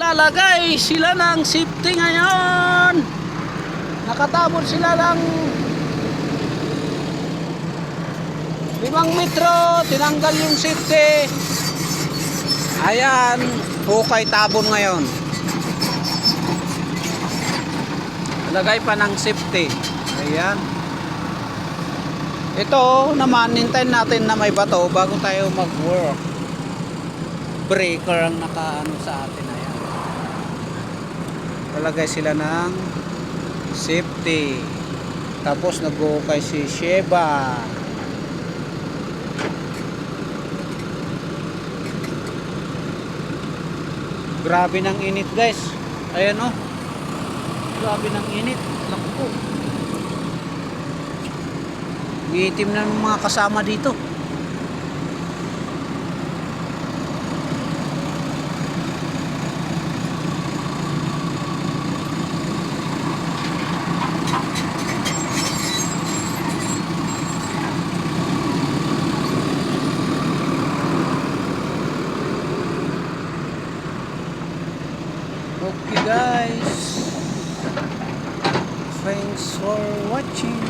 Maglalagay sila ng safety ngayon. Nakatabon sila ng 5 metro. Tinanggal yung safety. Ayan, hukay tabon ngayon. Lagay pa ng safety. Ayan. Ito naman, hintayin natin na may bato bago tayo mag-work. Breaker ang nakaano sa atin. Ayan. Lalagay sila ng safety. Tapos nag-hukay si Sheba. Grabe ng init, guys. Ayan oh. Grabe ng init. Naku po. Ngitim na ng mga kasama dito. Okay guys, thanks for watching.